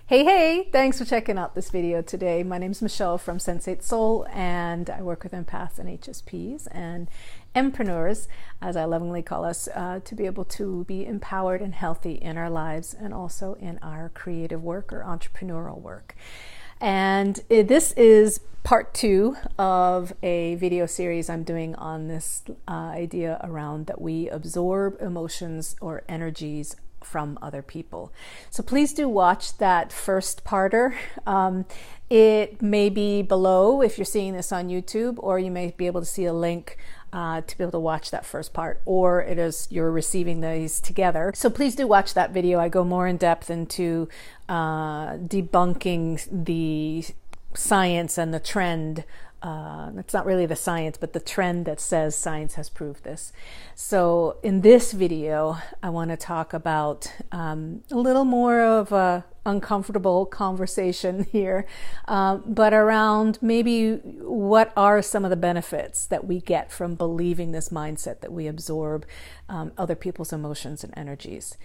Hey, thanks for checking out this video today. My name is Michelle from Sensate Soul, and I work with empaths and HSPs and empreneurs, as I lovingly call us, to be able to be empowered and healthy in our lives and also in our creative work or entrepreneurial work. And this is part 2 of a video series I'm doing on this idea around that we absorb emotions or energies from other people. So please do watch that first parter. It may be below if you're seeing this on YouTube, or you may be able to see a link to be able to watch that first part, or it is you're receiving these together. So please do watch that video. I go more in depth into debunking the science and the trend. It's not really the science, but the trend that says science has proved this. So in this video, I want to talk about a little more of a uncomfortable conversation here, but around maybe what are some of the benefits that we get from believing this mindset that we absorb other people's emotions and energies.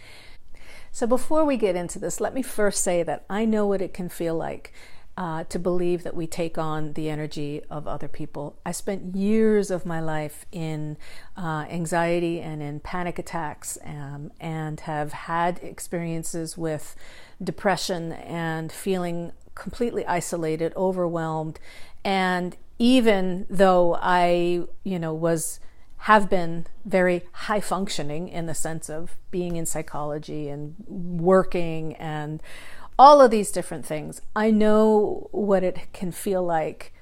So before we get into this, let me first say that I know what it can feel like to believe that we take on the energy of other people. I spent years of my life in anxiety and in panic attacks, and have had experiences with depression and feeling completely isolated, overwhelmed. And even though I, have been very high functioning in the sense of being in psychology and working and all of these different things, I know what it can feel like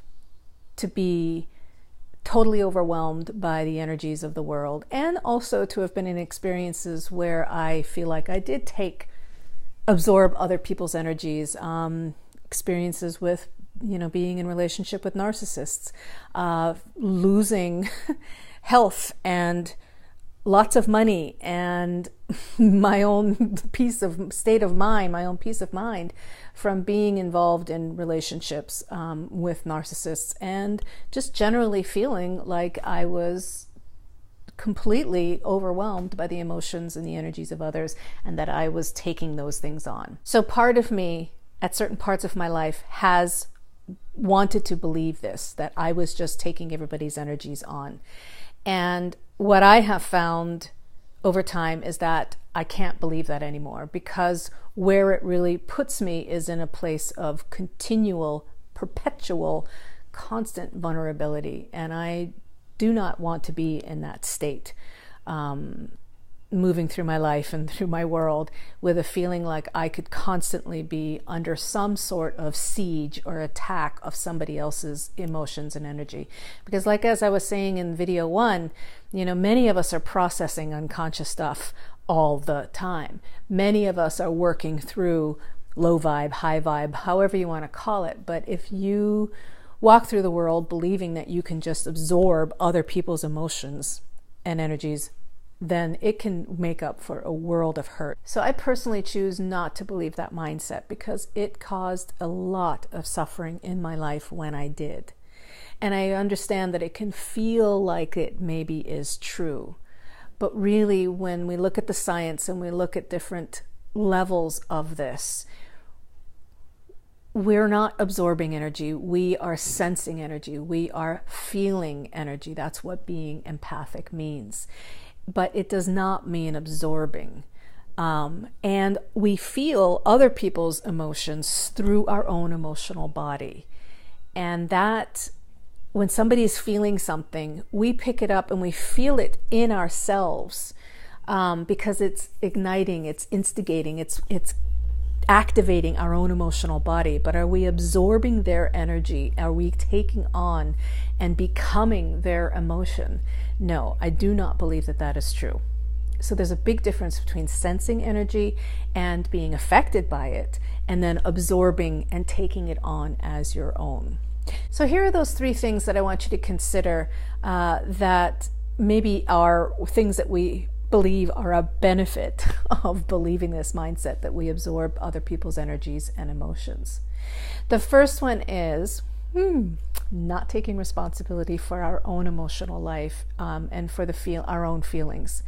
to be totally overwhelmed by the energies of the world, and also to have been in experiences where I feel like I did absorb other people's energies, experiences with, being in relationship with narcissists, losing health and lots of money and my own state of mind, my own peace of mind from being involved in relationships with narcissists, and just generally feeling like I was completely overwhelmed by the emotions and the energies of others, and that I was taking those things on. So part of me at certain parts of my life has wanted to believe this, that I was just taking everybody's energies on. And what I have found over time is that I can't believe that anymore, because where it really puts me is in a place of continual, perpetual, constant vulnerability. And I do not want to be in that state, moving through my life and through my world with a feeling like I could constantly be under some sort of siege or attack of somebody else's emotions and energy. Because as I was saying in video 1, many of us are processing unconscious stuff all the time. Many of us are working through low vibe, high vibe, however you want to call it. But if you walk through the world believing that you can just absorb other people's emotions and energies, then it can make up for a world of hurt. So I personally choose not to believe that mindset, because it caused a lot of suffering in my life when I did. And I understand that it can feel like it maybe is true. But really, when we look at the science and we look at different levels of this, we're not absorbing energy. We are sensing energy. We are feeling energy. That's what being empathic means. But it does not mean absorbing. And we feel other people's emotions through our own emotional body. And that, when somebody is feeling something, we pick it up and we feel it in ourselves, because it's igniting, it's instigating, it's activating our own emotional body. But are we absorbing their energy? Are we taking on and becoming their emotion? No, I do not believe that that is true. So there's a big difference between sensing energy and being affected by it, and then absorbing and taking it on as your own. So here are those 3 things that I want you to consider that maybe are things that we believe are a benefit of believing this mindset that we absorb other people's energies and emotions. The first one is not taking responsibility for our own emotional life and for our own feelings.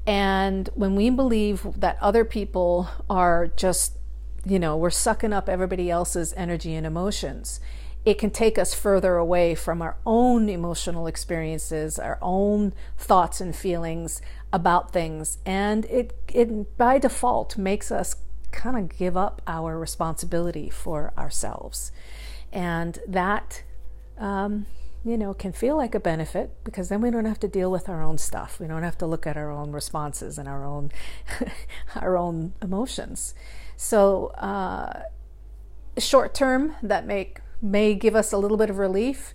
And when we believe that other people are just we're sucking up everybody else's energy and emotions, it can take us further away from our own emotional experiences, our own thoughts and feelings about things. And it by default makes us kind of give up our responsibility for ourselves. And that, can feel like a benefit, because then we don't have to deal with our own stuff. We don't have to look at our own responses and our own our own emotions. So short term, that may give us a little bit of relief.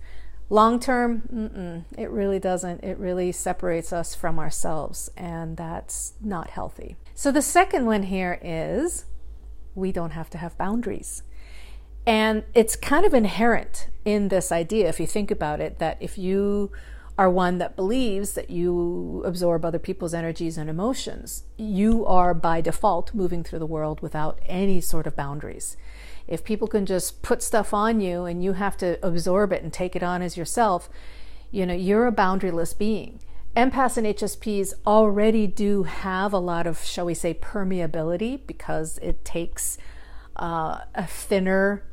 Long term, it really doesn't. It really separates us from ourselves, and that's not healthy. So the second one here is we don't have to have boundaries. And it's kind of inherent in this idea, if you think about it, that if you are one that believes that you absorb other people's energies and emotions, you are by default moving through the world without any sort of boundaries. If people can just put stuff on you and you have to absorb it and take it on as yourself, you're a boundaryless being. Empaths and HSPs already do have a lot of, shall we say, permeability, because it takes a thinner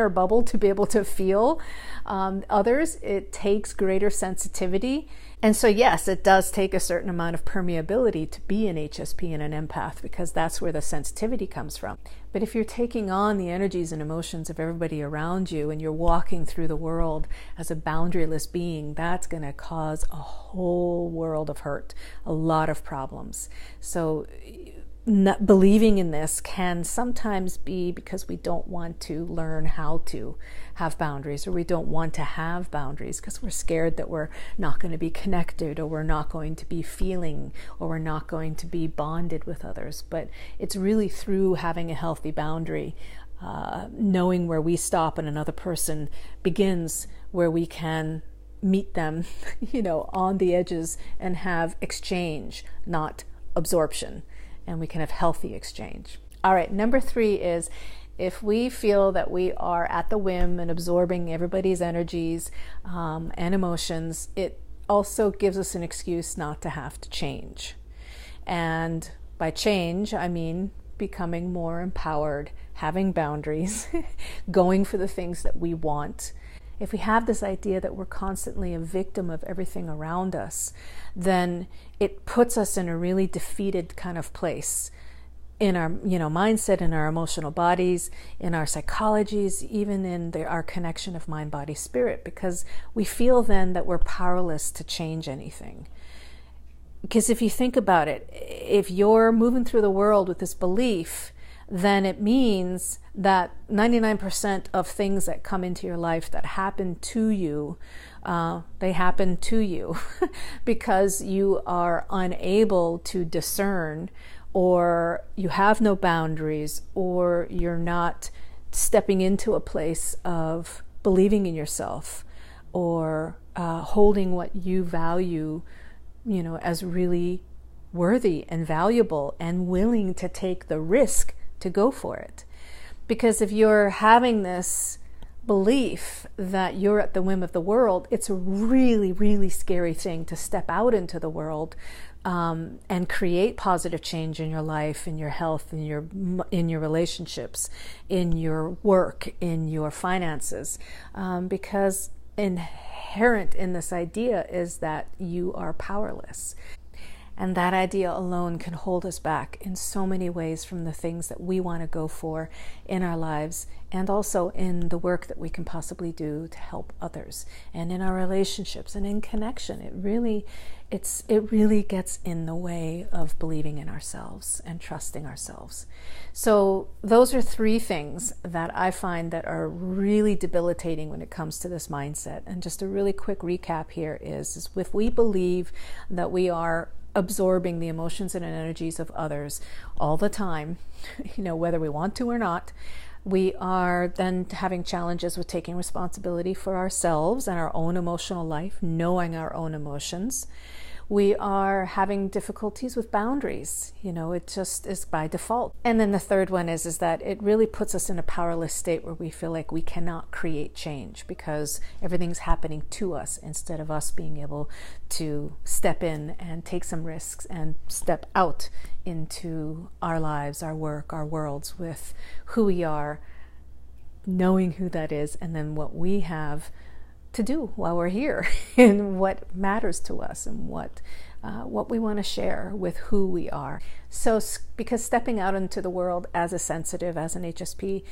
bubble to be able to feel others. It takes greater sensitivity. And so yes, it does take a certain amount of permeability to be an HSP and an empath, because that's where the sensitivity comes from. But if you're taking on the energies and emotions of everybody around you and you're walking through the world as a boundaryless being, that's going to cause a whole world of hurt, a lot of problems. So not believing in this can sometimes be because we don't want to learn how to have boundaries, or we don't want to have boundaries because we're scared that we're not going to be connected, or we're not going to be feeling, or we're not going to be bonded with others. But it's really through having a healthy boundary, knowing where we stop and another person begins, where we can meet them, on the edges and have exchange, not absorption. And we can have healthy exchange. All right, number 3 is, if we feel that we are at the whim and absorbing everybody's energies and emotions, it also gives us an excuse not to have to change. And by change, I mean becoming more empowered, having boundaries, going for the things that we want. If we have this idea that we're constantly a victim of everything around us, then it puts us in a really defeated kind of place in our mindset, in our emotional bodies, in our psychologies, even in our connection of mind, body, spirit, because we feel then that we're powerless to change anything. Because if you think about it, if you're moving through the world with this belief, then it means that 99% of things that come into your life that happen to you, they happen to you because you are unable to discern, or you have no boundaries, or you're not stepping into a place of believing in yourself, or holding what you value, as really worthy and valuable and willing to take the risk to go for it. Because if you're having this belief that you're at the whim of the world, it's a really, really scary thing to step out into the world and create positive change in your life, in your health, in your relationships, in your work, in your finances, because inherent in this idea is that you are powerless. And that idea alone can hold us back in so many ways from the things that we want to go for in our lives, and also in the work that we can possibly do to help others, and in our relationships and in connection. It really gets in the way of believing in ourselves and trusting ourselves. So those are 3 things that I find that are really debilitating when it comes to this mindset. And just a really quick recap here is if we believe that we are absorbing the emotions and energies of others all the time, whether we want to or not, we are then having challenges with taking responsibility for ourselves and our own emotional life, knowing our own emotions. we are having difficulties with boundaries. You know, it just is by default. And then the third one is that it really puts us in a powerless state where we feel like we cannot create change because everything's happening to us instead of us being able to step in and take some risks and step out into our lives, our work, our worlds with who we are, knowing who that is, and then what we have to do while we're here and what matters to us and what we want to share with who we are. So because stepping out into the world as a sensitive, as an HSP,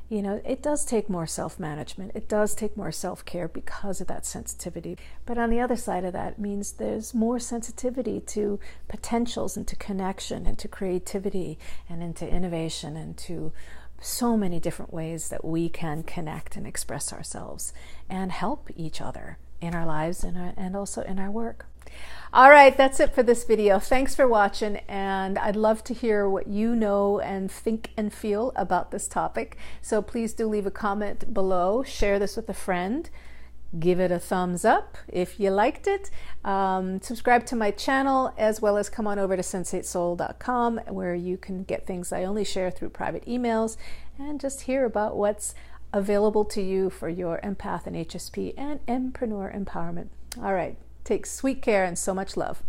you know, it does take more self-management. It does take more self-care because of that sensitivity. But on the other side of that means there's more sensitivity to potentials and to connection and to creativity and into innovation and to so many different ways that we can connect and express ourselves and help each other in our lives and also in our work. All right, that's it for this video. Thanks for watching, and I'd love to hear what you know and think and feel about this topic. So please do leave a comment below, share this with a friend, give it a thumbs up if you liked it, subscribe to my channel, as well as come on over to sensatesoul.com where you can get things I only share through private emails and just hear about what's available to you for your empath and HSP and empreneur empowerment. All right, take sweet care and so much love.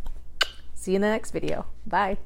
See you in the next video. Bye.